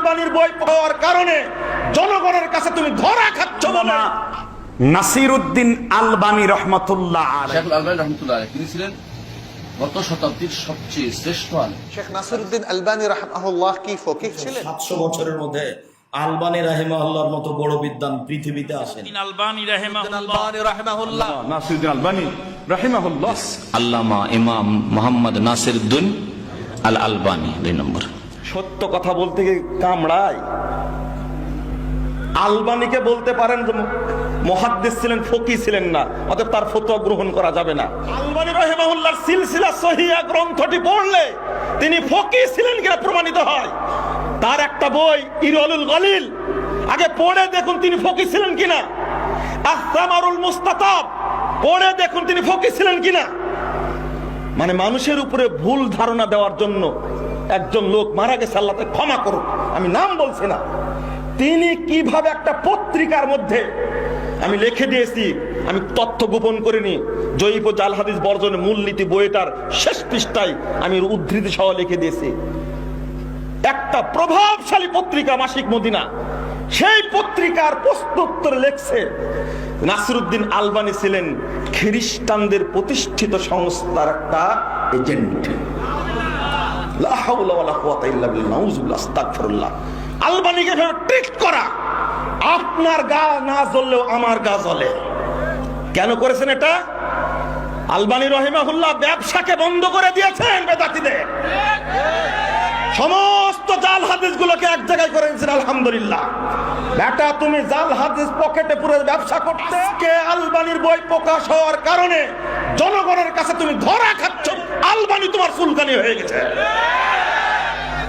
আলবানির বই পড়ার কারণে জনগণের কাছে তুমি ধরা খাচ্ছ বলে নাসিরউদ্দিন আলবানী রহমাতুল্লাহ আলাইহি, শেখ আলবানী রহমাতুল্লাহ আলাইহি, তিনি ছিলেন গত শতাব্দীর সবচেয়ে শ্রেষ্ঠ আলেম। শেখ নাসিরউদ্দিন আলবানী রাহিমাহুল্লাহ কি ফকিহ ছিলেন? 700 বছরের মধ্যে আলবানী রাহিমাহুল্লাহর মতো বড় বিদ্বান পৃথিবীতে আসেন। আলবানী রাহিমাহুল্লাহ, নাসিরউদ্দিন আলবানী রাহিমাহুল্লাহ, আল্লামা ইমাম মোহাম্মদ নাসিরউদ্দিন আল আলবানী 2 নম্বর। সত্য কথা বলতে গিয়ে কামড়ায়। আলবানীকে বলতে পারেন যে মুহাদ্দিস ছিলেন, ফকিহ ছিলেন না, অতএব তার ফতোয়া গ্রহণ করা যাবে না। আলবানী রাহিমাহুল্লাহর সিলসিলা সহিহা গ্রন্থটি পড়লে তিনি ফকিহ ছিলেন কিনা প্রমাণিত হয়। তার একটা বই ইরওয়ালুল গলিল আগে পড়ে দেখুন তিনি ফকিহ ছিলেন কিনা। আস-সামারুল মুস্তাতাব পড়ে দেখুন তিনি ফকিহ ছিলেন কিনা। মানে মানুষের উপরে ভুল ধারণা দেওয়ার জন্য একজন লোক মারা গেছে, আল্লাহ তাকে ক্ষমা করুক, আমি নাম বলছি না, তিনি কিভাবে একটা পত্রিকার মধ্যে, আমি লিখে দিয়েছি, আমি তথ্য গোপন করিনি, জয়ীফ ও জাল হাদিস বর্জনের মূলনীতি বইটার শেষ পৃষ্ঠায় আমি উদ্ধৃতি সহ লিখে দিয়েছি। একটা প্রভাবশালী পত্রিকা মাসিক মদিনা, সেই পত্রিকার প্রশ্নোত্তরে লেখছে নাসিরউদ্দিন আলবানী ছিলেন খ্রিস্টানদের প্রতিষ্ঠিত সংস্থার একটা এজেন্ট। লা হাওলা ওয়ালা কুওয়াতা ইল্লা বিল্লাহ, নাউযুবিল্লাহ, আস্তাগফিরুল্লাহ। আলবানীকে ট্রিট করা, আপনার গা না জ্বললেও আমার গা জ্বলে। কেন করেছেন এটা? আলবানী রাহিমাহুল্লাহ ব্যবসাকে বন্ধ করে দিয়েছেন বেদাতীদের, সমস্ত জাল হাদিস গুলোকে এক জায়গায় করে দিয়েছেন। আলহামদুলিল্লাহ বেটা, তুমি জাল হাদিস পকেটে পুরো ব্যবসা করতে, কে আলবানীর বই প্রকাশ হওয়ার কারণে জনগণের কাছে তুমি ধরা খাচ্ছ। আলবানী তোমার সুলতানি হয়ে গেছে।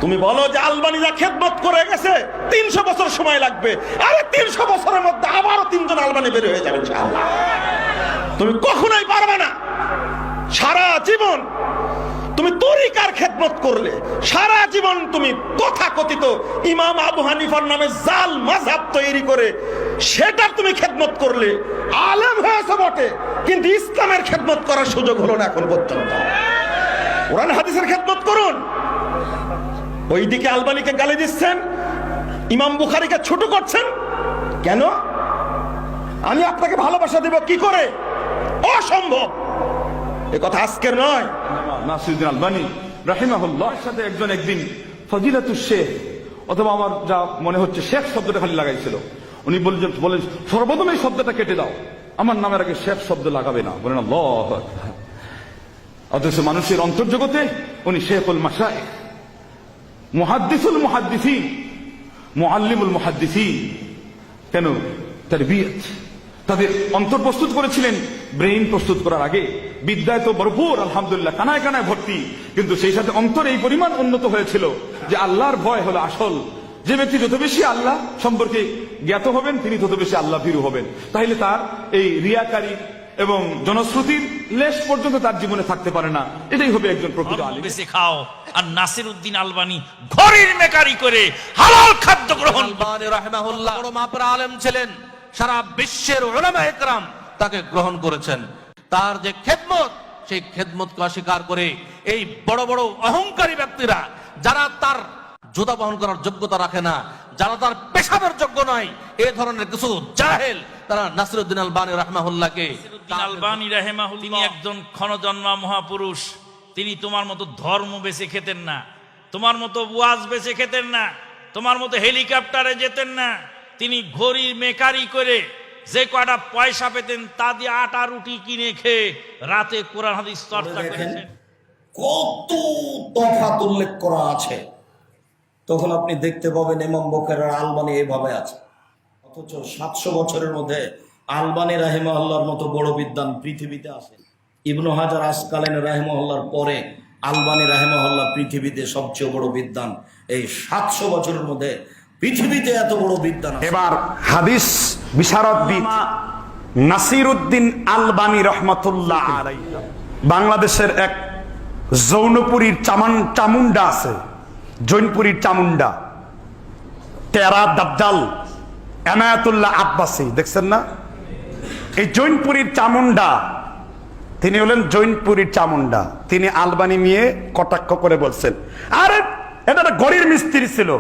তুমি বলো যে আলবানী যা খেদমত করে গেছে 300 বছর সময় লাগবে, আরে 300 বছরের মধ্যে আবারও 3 জন আলবানী বের হয়ে যাবে ইনশাআল্লাহ। তুমি কখনোই পারবে না। সারা জীবন তুমি তরিকার খেদমত করলে, সারা জীবন তুমি তথাকথিত ইমাম আবু হানিফার নামে জাল মাযহাব তৈরি করে সেটার তুমি খেদমত করলে, আলেম হয়েছে বটে, কিন্তু ইসলামের খেদমত করার সুযোগ হলো না এখন পর্যন্ত। কোরআন হাদিসের খেদমত করুন। ওইদিকে আলবানীকে গালি দিচ্ছেন, ইমাম বুখারীকে ছোট করছেন। কেন? আমি আপনাকে ভালোবাসা দেব কি করে? অসম্ভব। এ কথা আজকের নয়। নাসিরউদ্দিন আলবানী রাহিমাহুল্লাহর সাথে একজন একদিন ফজিলাতুশ শেখ, অথবা আমার যা মনে হচ্ছে শেখ শব্দটা খালি লাগাইছিল। উনি বলেন সর্বপ্রথম এই শব্দটা কেটে দাও, আমার নামের আগে শেখ শব্দ লাগাবে না। বলেন আল্লাহু আকবার। অথচ মানুষের অন্তর্জগতে উনি শেখুল মাশায়েখ, মুহাদ্দিসুল মুহাদ্দিসিন, মুআল্লিমুল মুহাদ্দিসিন। কেন? তারবিয়ত, তাদের অন্তর প্রস্তুত করেছিলেন ব্রেইন প্রস্তুত করার আগে। বিদ্যায় তো ভরপুর, আলহামদুলিল্লাহ, কানায় কানায় ভর্তি, কিন্তু সেই সাথে অন্তর এই পরিমাণ উন্নত হয়েছিল যে আল্লাহর ভয় হলো আসল। যে ব্যক্তি যত বেশি আল্লাহ সম্পর্কে জ্ঞাত হবেন তিনি তত বেশি আল্লাহ ভীরু হবেন। তাহলে তার এই রিয়াকারী এবং জনশ্রুতির লেশ পর্যন্ত তার জীবনে থাকতে পারে না। এটাই হবে একজন প্রকৃত আলেম। বেশি খাও। আর নাসিরউদ্দিন আলবানী ঘরের মেকারি করে হালাল খাদ্য গ্রহণ। আলবানী রাহিমাহুল্লাহ বড় মাপের আলেম ছিলেন, সারা বিশ্বের উলামায়ে কেরাম তাকে গ্রহণ করেছেন। তার যে খেদমত, সেই খেদমতকে অস্বীকার করে এই বড় বড় অহংকারী ব্যক্তিরা, যারা তার জুতা বহন করার যোগ্যতা রাখে না, যারা তার পেশাবের যোগ্য নয়, এই ধরনের কিছু জাহেল, তারা নাসিরউদ্দিন আলবানী রাহিমাহুল্লাহকে, আলবানী রাহিমাহুল্লাহ তিনি একজন ক্ষণজন্মা মহাপুরুষ। তিনি তোমার মতো ধর্ম বেঁচে খেতেন না, তোমার মতো ওয়াজ বেঁচে খেতেন না, তোমার মতো হেলিকপ্টারে যেতেন না। তিনি ঘড়ির মেকারি করে যে কয়টা পয়সা পেতেন তা দিয়ে আটা রুটি কিনে খেয়ে রাতে কোরআন হাদিস চর্চা করেছেন। কত তফাৎ উল্লেখ করা আছে, তখন আপনি দেখতে পাবেন ইমাম বুখারী আর আলবানী এইভাবে আছে। অথচ 700 বছরের মধ্যে আলবানী রাহিমাহুল্লাহর মতো বড় বিদ্বান পৃথিবীতে আসেন। ইবনু হাজার আসকালানী রাহিমাহুল্লাহর পরে আলবানী রাহিমাহুল্লাহ পৃথিবীতে সবচেয়ে বড় বিদ্বান। এই 700 বছরের মধ্যে পৃথিবীতে এত বড় বিদ্বান। এবার হাদিস বিশারদবিদ নাসিরউদ্দিন আলবানী রহমাতুল্লাহ আলাইহি, বাংলাদেশের এক জৌনপুরীর চামুন্ডা আছে, জৈনপুরীর চামুন্ডা, তেরা দাজ্জাল এনায়েতুল্লাহ আব্বাসী, দেখছেন না? এই জৈনপুরীর চামুন্ডা, তিনি হলেন জৈনপুরীর চামুন্ডা। তিনি আলবানী নিয়ে কটাক্ষ করে বলছেন, আরে এটা ঘড়ির মিস্ত্রি ছিল,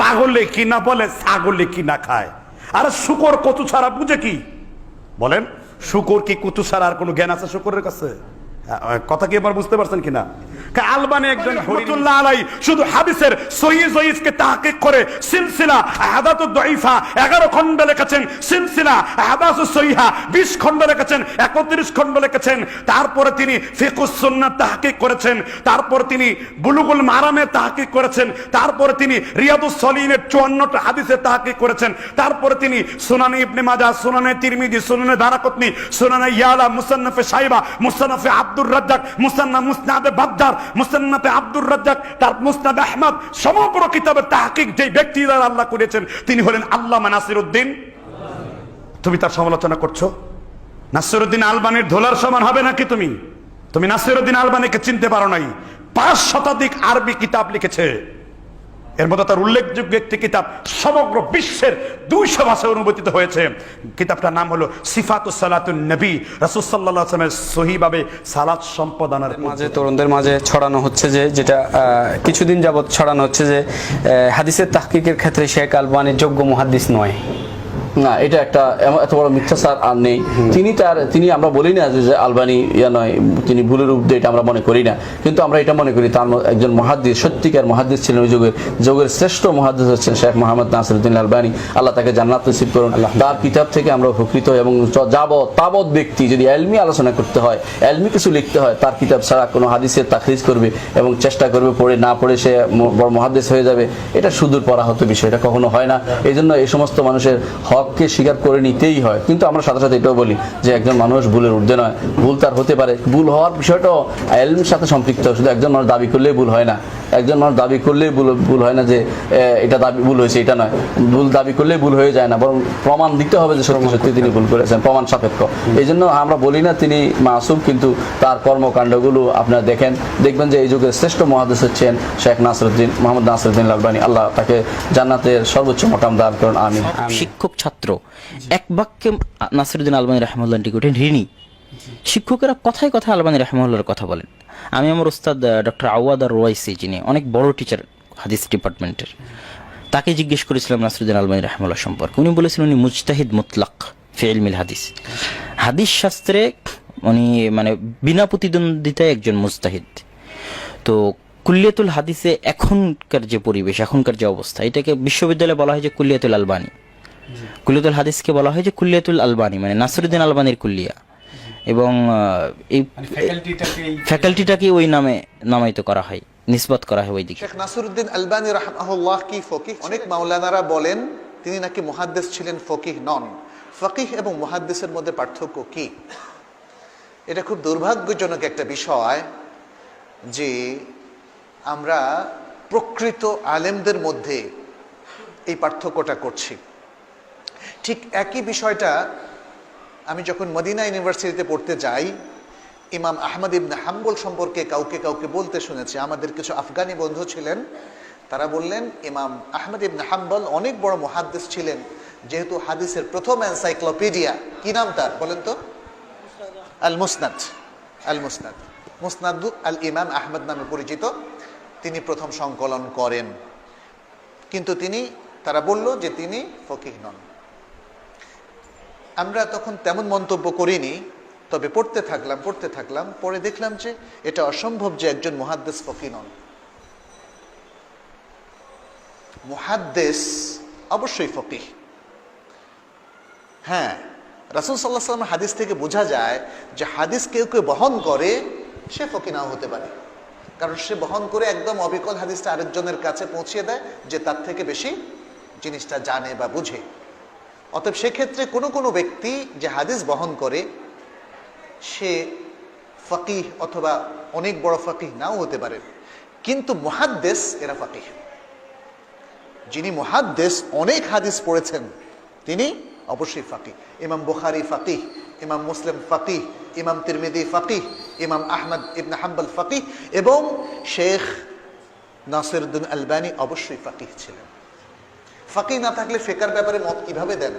পাগলে কি না বলে, ছাগলে কি না খায়। আর শুকর কচু ছাড়া বুঝে কি? বলেন, শুকর কি কচু ছাড়া আর কোনো জ্ঞান আছে শুকরের কাছে? কথা কি এবার বুঝতে পারছেন কিনা? আলবানি একজন রহমাতুল্লাহ আলাইহি শুধু হাদিসের সহিহ যঈফকে তাহকিক করে সিলসিলা আহাদাতুদ দাঈফা 11 খণ্ড লিখেছেন, সিলসিলা আহাদাতুস সহিহা 20 খণ্ড লিখেছেন, 31 খণ্ড লিখেছেন। তারপরে তিনি ফিকহুস সুন্নাহ তাহকিক করেছেন, তারপর তিনি বুলুগুল মারামে তাহকিক করেছেন, তারপরে তিনি রিয়াদুস সলিহিনের 54টা হাদিসে তাহকিক করেছেন, তারপরে তিনি সুনানে ইবনে মাজাহ, সুনানে তিরমিজি, সুনানে দারাকুতনি, সুনানে ইয়ালা, মুসান্নাফে সাইবা, মুসান্নাফে আব্দুর রাজ্জাক, মুসনাদে বাদ্দার, মুসন্নাতে আব্দুর রাজ্জাক, তার মুসনাদ আহমদ, সমগ্র কিতাবের তাহকিক যে ব্যক্তি দ্বারা আল্লাহ করেছেন তিনি হলেন আল্লামা নাসিরউদ্দিন। তুমি তার সমালোচনা করছো? নাসিরউদ্দিন আলবানির ধোলার সমান হবে নাকি তুমি? তুমি নাসিরউদ্দিন আলবানিকে চিনতে পারো নাই। 5 শতাধিক আরবি কিতাব লিখেছে, এর মধ্যে তার উল্লেখযোগ্য একটি কিতাব সমগ্র বিশ্বের 200 ভাষায় অনুবাদিত হয়েছে। কিতাবটার নাম হলো সিফাতুস সালাতুন নবী, রাসূল সাল্লাল্লাহু আলাইহি ওয়াসাল্লামের সহিভাবে সালাত সম্পাদনের মাঝে তরুণদের মাঝে ছড়ানো হচ্ছে যে, যেটা কিছুদিন যাবত ছড়ানো হচ্ছে যে হাদিসের তাহকিকের ক্ষেত্রে শেখ আলবানী যোগ্য মুহাদ্দিস নয়। না, এটা একটা এত বড় মিথ্যাচার আর নেই। তিনি আমরা বলি না যে আলবানি নয়, তিনি ভুলের উপদে, এটা আমরা মনে করি না। কিন্তু আমরা এটা মনে করি তার একজন মুহাদ্দিস, সত্যিকার মুহাদ্দিস ছিলেন। ওই যুগের শ্রেষ্ঠ মুহাদ্দিস হচ্ছেন শেখ মোহাম্মদ নাসিরউদ্দিন আলবানী, আল্লাহ তাকে জান্নাত নসিব করুন। তার কিতাব থেকে আমরা উপকৃত, এবং তাবৎ ব্যক্তি যদি ইলমি আলোচনা করতে হয়, ইলমি কিছু লিখতে হয়, তার কিতাব ছাড়া কোনো হাদিসের তাখরিজ করবে এবং চেষ্টা করবে পড়ে না পড়ে সে বড় মুহাদ্দিস হয়ে যাবে, এটা সুদূর পরাহত বিষয়, এটা কখনো হয় না। এই জন্য এই সমস্ত মানুষের হককে স্বীকার করে নিতেই হয়। কিন্তু আমরা সাথে সাথে এটাও বলি যে একজন মানুষ ভুলের ঊর্ধ্বে নয়, ভুল তার হতে পারে। ভুল হওয়ার বিষয়টাও ইলমের সাথে সম্পৃক্ত। শুধু একজন মানুষ দাবি করলেই ভুল হয় না, একজন মানুষ দাবি করলেই ভুল হয় না যে এটা দাবি ভুল হয়েছে, এটা নয়। ভুল দাবি করলেই ভুল হয়ে যায় না, বরং প্রমাণ দিতে হবে যে সত্যি সত্যি তিনি ভুল করেছেন, প্রমাণ সাপেক্ষ। এই জন্য আমরা বলি না তিনি মাসুম, কিন্তু তার কর্মকাণ্ডগুলো আপনারা দেখবেন যে এই যুগের শ্রেষ্ঠ মুহাদ্দিস হচ্ছেন শেখ নাসিরউদ্দিন মোহাম্মদ নাসিরউদ্দিন আলবানী, আল্লাহ তাকে জান্নাতের সর্বোচ্চ মাকাম দান করুন, আমিন। শিক্ষক ছাত্র এক বাক্যে নাসিরউদ্দিন আলবানী রাহিমাহুল্লাহ নিকটে ঋণী। শিক্ষকেরা কথায় কথায় আলবানী রাহিমাহুল্লাহর কথা বলেন। আমি আমার ওস্তাদ ডক্টর আওয়াদ আর রোয়াইসি, যিনি অনেক বড় টিচার হাদিস ডিপার্টমেন্টের, তাকে জিজ্ঞেস করেছিলাম নাসিরউদ্দিন আলবানী রাহিমাহুল্লাহ সম্পর্কে। উনি বলেছিলেন উনি মুজতাহিদ মুতলাক ফি ইলমিল হাদিস, হাদিস শাস্ত্রে উনি মানে বিনা প্রতিদ্বন্দ্বিতায় একজন মুজতাহিদ। তো কুল্লিয়াতুল হাদিসে এখনকার যে পরিবেশ, এখনকার যে অবস্থা, এটাকে বিশ্ববিদ্যালয়ে বলা হয় যে কুল্লিয়াতুল আলবানী, কুল্লিয়াতুল হাদিসকে বলা হয় যে কুল্লিয়াতুল আলবানী, মানে নাসিরউদ্দিন আলবানীর কুল্লিয়া। এবং এই ফ্যাকাল্টিটাকে ওই নামে নামায়িত করা হয়, নিসবত করা হয় ওই দিকে। শেখ নাসিরউদ্দিন আলবানী রাহিমাহুল্লাহ কি ফকিহ? অনেক মাওলানারা বলেন তিনি নাকি মুহাদ্দিস ছিলেন, ফকিহ নন। ফকিহ এবং মুহাদ্দিসের মধ্যে পার্থক্য কি? এটা খুব দুর্ভাগ্যজনক একটা বিষয় যে আমরা প্রকৃত আলেমদের মধ্যে এই পার্থক্যটা করছি। ঠিক একই বিষয়টা আমি যখন মদিনা ইউনিভার্সিটিতে পড়তে যাই, ইমাম আহমদ ইবনে হাম্বল সম্পর্কে কাউকে বলতে শুনেছি। আমাদের কিছু আফগানি বন্ধু ছিলেন, তারা বললেন ইমাম আহমদ ইবনে হাম্বল অনেক বড় মুহাদ্দিস ছিলেন, যেহেতু হাদিসের প্রথম এনসাইক্লোপিডিয়া, কি নাম তার বলেন তো? আল মুসনাদ, মুসনাদ আল ইমাম আহমদ নামে পরিচিত, তিনি প্রথম সংকলন করেন। কিন্তু তারা বলল যে তিনি ফকিহ নন। আমরা তখন তেমন মন্তব্য করিনি, তবে পড়তে থাকলাম, পরে দেখলাম যে এটা অসম্ভব যে একজন মুহাদ্দিস ফকিহ নন। মুহাদ্দিস অবশ্যই ফকিহ। হ্যাঁ, রাসূল সাল্লাল্লাহু আলাইহি ওয়াসাল্লাম হাদিস থেকে বোঝা যায় যে হাদিস কেউ বহন করে, সে ফকিহ নাও হতে পারে, কারণ সে বহন করে একদম অবিকল হাদিসটা আরেকজনের কাছে পৌঁছে দেয় যে তার থেকে বেশি জিনিসটা জানে বা বুঝে। অতএব সেক্ষেত্রে কোনো ব্যক্তি যে হাদিস বহন করে সে ফকিহ অথবা অনেক বড় ফকিহ নাও হতে পারে, কিন্তু মুহাদ্দিস এরা ফকিহ। যিনি মুহাদ্দিস অনেক হাদিস পড়েছেন তিনি অবশ্যই ফকিহ। ইমাম বুখারী ফকিহ, ইমাম মুসলিম ফকিহ, ইমাম তিরমিজি ফকিহ, ইমাম আহমদ ইবনে হাম্বল ফকিহ, এবং শেখ নাসিরউদ্দিন আলবানী অবশ্যই ফকিহ ছিলেন। ফকিহ না থাকলে ফিকহের ব্যাপারে মত কিভাবে দেন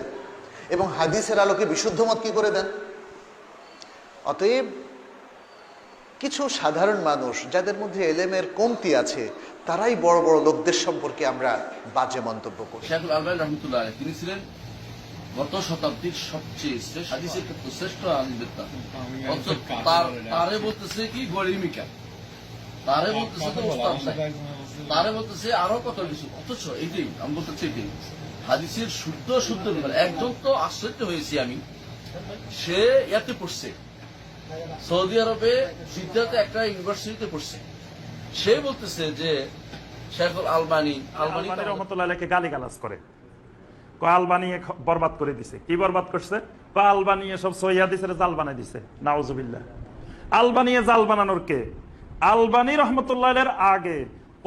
এবং হাদিসের আলোকে বিশুদ্ধ মত কি করে দেন? অতএব কিছু সাধারণ মানুষ যাদের মধ্যে এলেমের কমতি আছে তারাই বড় বড় লোকদের সম্পর্কে আমরা বাজে মন্তব্য করি। শেখুল আলবানী রহমতুল্লাহ তিনি ছিলেন গত শতাব্দীর সবচেয়ে হাদিসের ক্ষেত্রে শ্রেষ্ঠ আলিমবেত্তা। তারে বলতেছে কি গরিমিকা, তারে বলতেছে তো উস্তাদ নাই, তারে বলতেছে আরো কত কিছু। অথচ এইটাই আমি বলতে চাই, এটাই হাদিসের শুদ্ধ শুদ্ধ একজন তো আশ্চর্য হয়েছি আমি, সে ইয়াতে পড়ছে সৌদি আরবে সিদ্ধাতে একটা ইউনিভার্সিটিতে পড়ছে। সে বলতেছে যে শেখুল আলবানী রহমতুল্লাহকে গালিগালাজ করে, আলবানী বরবাদ করে দিছে। কি বরবাদ করছে? আলবানী সব সহিহ হাদিসের জাল বানাই দিছে। নাউজুবিল্লাহ। আলবানী জাল বানানোর কে? আলবানী রহমতুল্লাহের আগে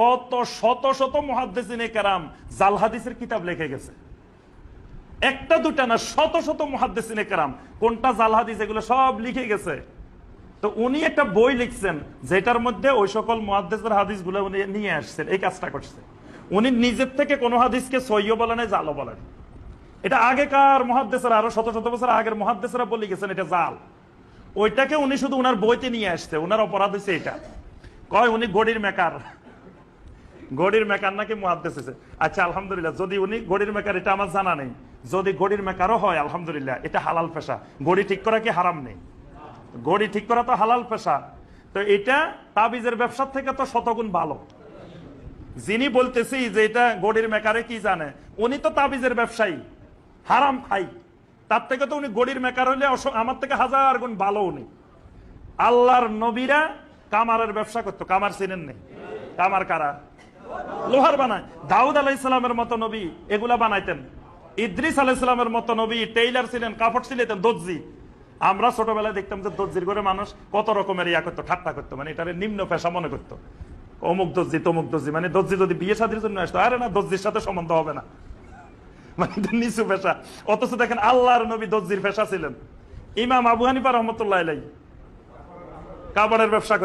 কত শত শত মুহাদ্দিসিনে কেরাম জাল হাদিসের কিতাব লিখে গেছে। একটা দুটা না, শত শত মুহাদ্দিসিনে কেরাম কোনটা জাল হাদিস এগুলো সব লিখে গেছে। তো উনি একটা বই লিখছেন যেটার মধ্যে ওই সকল মুহাদ্দিসের হাদিসগুলো উনি নিয়ে আসছেন। এই কাজটা করছে উনি নিজের থেকে কোনো হাদিসকে সহিহ বলে নাই, জালও বলেন। এটা আগেকার মুহাদ্দিসরা, আরো শত শত বছর আগের মুহাদ্দিসরা বলে গেছেন এটা জাল। ওইটাকে উনি শুধু উনার বইতে নিয়ে আসছে। উনার অপরাধ হয়েছে এটা, কয় উনি গড়ির মেকার, গড়ির মেকার নাকি মুহাদ্দিস হয়েছে। আচ্ছা আলহামদুলিল্লাহ, যদি উনি গড়ির মেকার এটা আমার জানা নেই, যদি গড়ির মেকারও হয় আলহামদুলিল্লাহ, এটা হালাল পেশা। গড়ি ঠিক করা কি হারাম নেই? গড়ি ঠিক করা তো হালাল পেশা। তো এটা তাবিজের ব্যবসার থেকে তো শতগুণ ভালো। যিনি বলতেছি যে এটা গড়ির মেকারে কি জানে, উনি তো তাবিজের ব্যবসায়ী, হারাম খাই। তার থেকে তো উনি গড়ির মেকার হলে আমার থেকে 1000 গুণ ভালো উনি। আল্লাহর নবীরা কামারের ব্যবসা করতো। কামার চিনেন নেই? কামার কারা? লোহার বানায়। দাউদ আলাইহিসসালামের মতো নবী এগুলা বানাইতেন। ইদ্রিস আলাইহিসসালামের মতো নবী টেইলার ছিলেন, কাপড় সিলাইতেন, দর্জি। আমরা ছোটবেলায় দেখতাম যে দর্জির ঘরে মানুষ কত রকমের ইয়া করতো, ঠাট্টা করতো, মানে এটারে নিম্ন পেশা মনে করতো। অমুক দর্জি তমুক দর্জি, মানে দর্জি যদি বিয়ে শাদীর জন্য আসতো, আরে না, দর্জির সাথে সম্বন্ধ হবে না, মানে নিচু পেশা। অথচ দেখেন আল্লাহর নবী দর্জির পেশা ছিলেন। ইমাম আবু হানিফা রহমতুল্লাহ আলাইহি কাপড়ের ব্যবসা